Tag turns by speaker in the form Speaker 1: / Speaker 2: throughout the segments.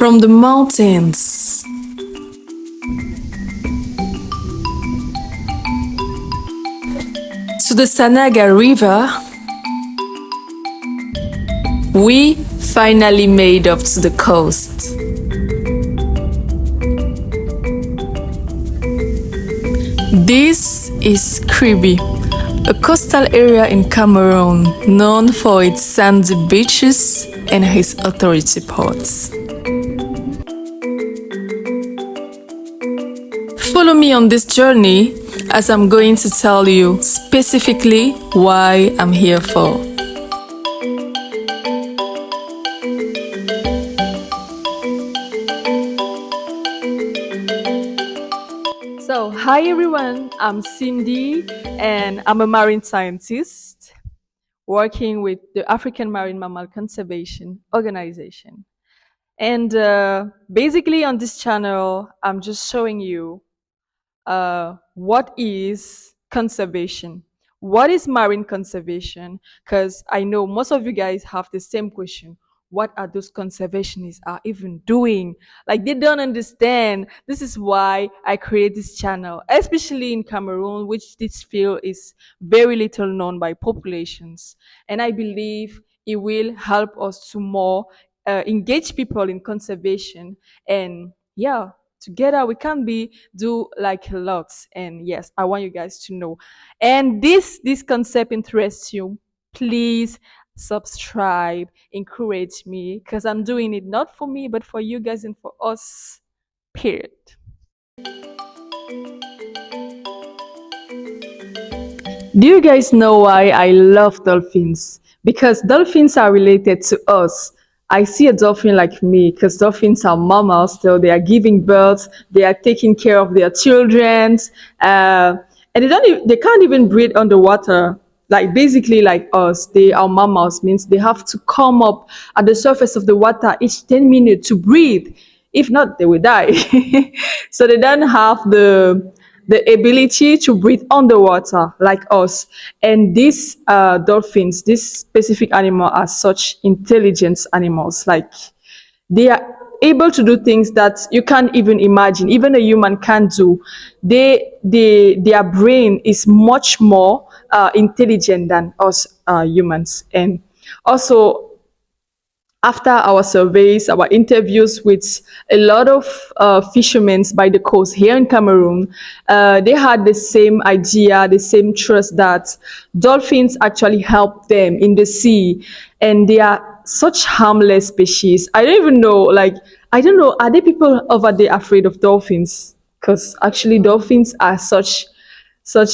Speaker 1: From the mountains to the Sanaga River, we finally made up to the coast. This is Kribi, a coastal area in Cameroon known for its sandy beaches and its authority ports. Follow me on this journey as I'm going to tell you specifically why I'm here for. So, hi everyone, I'm Cindy and I'm a marine scientist working with the African Marine Mammal Conservation Organization. And basically on this channel, I'm just showing you what is conservation? What is marine conservation? Because I know most of you guys have the same question. What are those conservationists are even doing? Like they don't understand. This is why I create this channel, especially in Cameroon, which this field is very little known by populations. And I believe it will help us to more engage people in conservation. And yeah, together we can be do like a lot. And yes, I want you guys to know, and this concept interests you, please subscribe, encourage me, because I'm doing it not for me but for you guys and for us, period. Do you guys know why I love dolphins? Because dolphins are related to us. I see a dolphin like me because dolphins are mammals, so they are giving birth, they are taking care of their children, and they can't even breathe underwater. Like basically like us, they are mammals, means they have to come up at the surface of the water each 10 minutes to breathe. If not, they will die. So they don't have the ability to breathe underwater like us. And these dolphins, this specific animal, are such intelligent animals. Like they are able to do things that you can't even imagine, even a human can't do. Their brain is much more intelligent than us humans. And also, after our surveys, our interviews with a lot of fishermen by the coast here in Cameroon, they had the same idea, the same trust that dolphins actually help them in the sea, and they are such harmless species. I don't even know, like, I don't know, are there people over there afraid of dolphins? Because actually, dolphins are such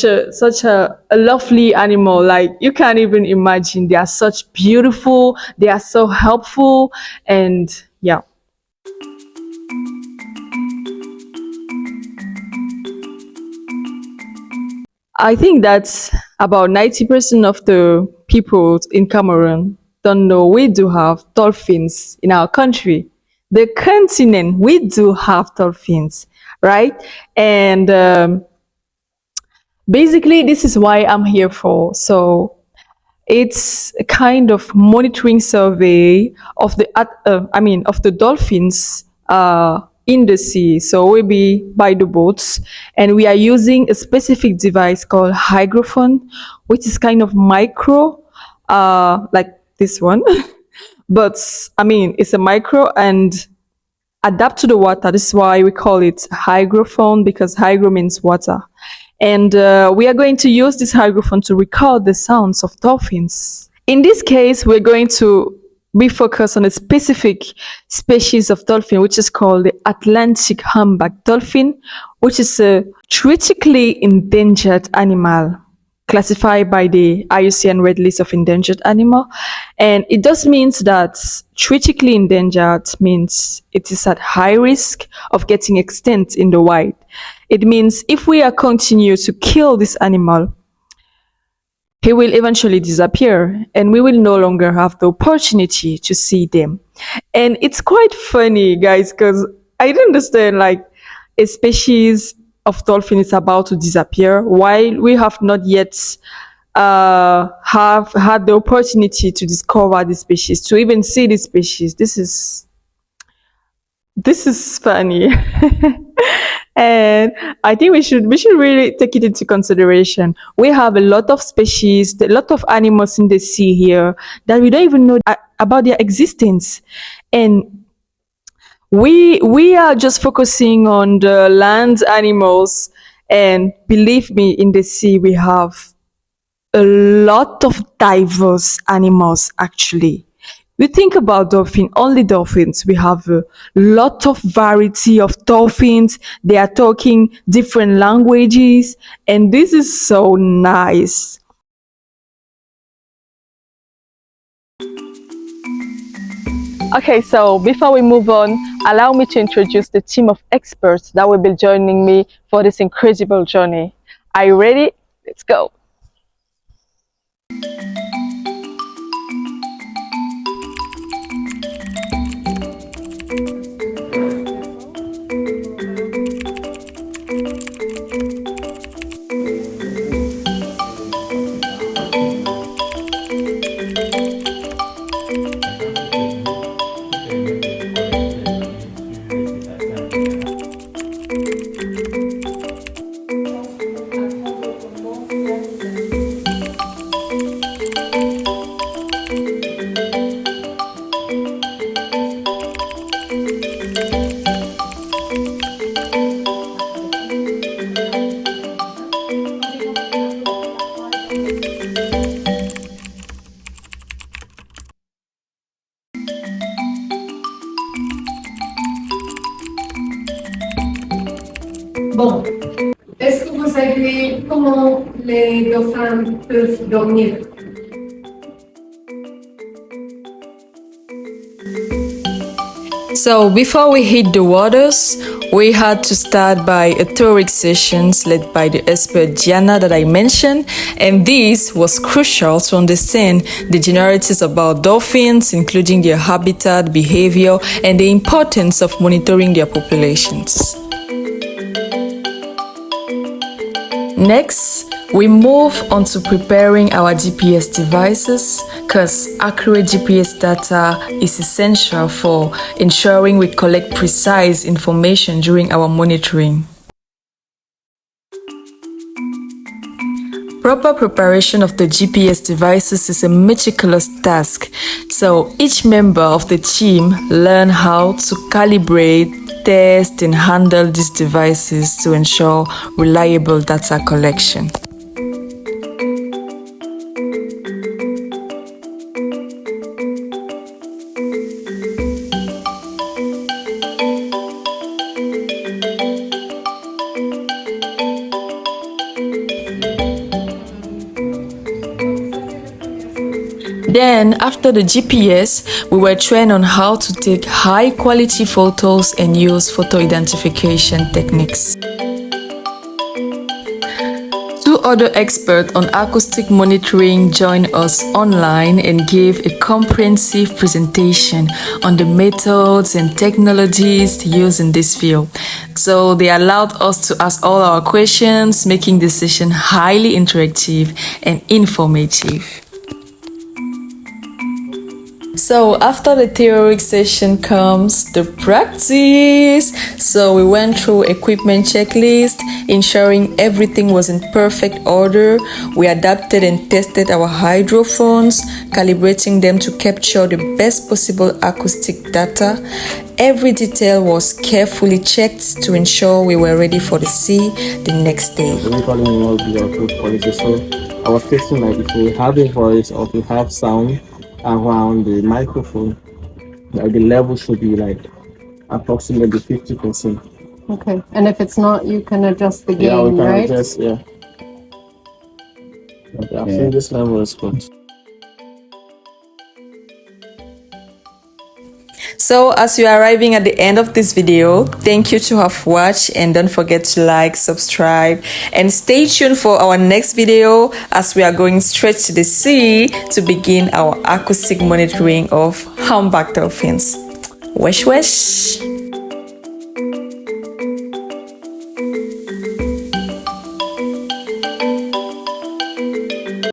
Speaker 1: a lovely animal. Like you can't even imagine, they are such beautiful, they are so helpful. And yeah, I think that about 90% of the people in Cameroon don't know we do have dolphins in our country, the continent. We do have dolphins, right? And basically this is why I'm here for. So it's a kind of monitoring survey of the dolphins in the sea. So we'll be by the boats, and we are using a specific device called hydrophone, which is kind of micro, like this one. But I mean, it's a micro and adapt to the water. This is why we call it hygrophone, because hygro means water. And we are going to use this hygrophone to record the sounds of dolphins. In this case, we're going to be focused on a specific species of dolphin, which is called the Atlantic humpback dolphin, which is a critically endangered animal classified by the IUCN Red List of Endangered Animal. And it just means that critically endangered means it is at high risk of getting extinct in the wild. It means if we are continue to kill this animal, he will eventually disappear and we will no longer have the opportunity to see them. And it's quite funny, guys, because I don't understand, like, a species of dolphin is about to disappear while we have not yet have had the opportunity to discover the species, to even see the species. This is This is funny. And I think we should really take it into consideration. We have a lot of species, a lot of animals in the sea here that we don't even know about their existence. And we are just focusing on the land animals, and believe me, in the sea we have a lot of diverse animals actually. We think about dolphin, only dolphins. We have a lot of variety of dolphins. They are talking different languages, and this is so nice. Okay, so before we move on, allow me to introduce the team of experts that will be joining me for this incredible journey. Are you ready? Let's go.
Speaker 2: Bon, est-ce que vous savez comment les dauphins peuvent dormir?
Speaker 1: So before we hit the waters, we had to start by a theoric sessions led by the expert Diana that I mentioned, and this was crucial to understand the generalities about dolphins, including their habitat, behavior, and the importance of monitoring their populations. Next, we move on to preparing our GPS devices, because accurate GPS data is essential for ensuring we collect precise information during our monitoring. Proper preparation of the GPS devices is a meticulous task, so each member of the team learn how to calibrate, test, and handle these devices to ensure reliable data collection. Then, after the GPS, we were trained on how to take high-quality photos and use photo identification techniques. Two other experts on acoustic monitoring joined us online and gave a comprehensive presentation on the methods and technologies used in this field. So they allowed us to ask all our questions, making the session highly interactive and informative. So after the theory session comes the practice. So we went through equipment checklist, ensuring everything was in perfect order. We adapted and tested our hydrophones, calibrating them to capture the best possible acoustic data. Every detail was carefully checked to ensure we were ready for the sea the next day.
Speaker 3: Eventually, we will be of good quality. So I was testing like if we have a voice or if we have sound around the microphone, like the level should be like approximately 50%.
Speaker 2: Okay, and if it's not, you can adjust the gain,
Speaker 3: Yeah, we can
Speaker 2: right?
Speaker 3: adjust, yeah. Okay, I think this level is good.
Speaker 1: So as you are arriving at the end of this video, thank you to have watched, and don't forget to like, subscribe, and stay tuned for our next video as we are going straight to the sea to begin our acoustic monitoring of humpback dolphins. Wesh wesh!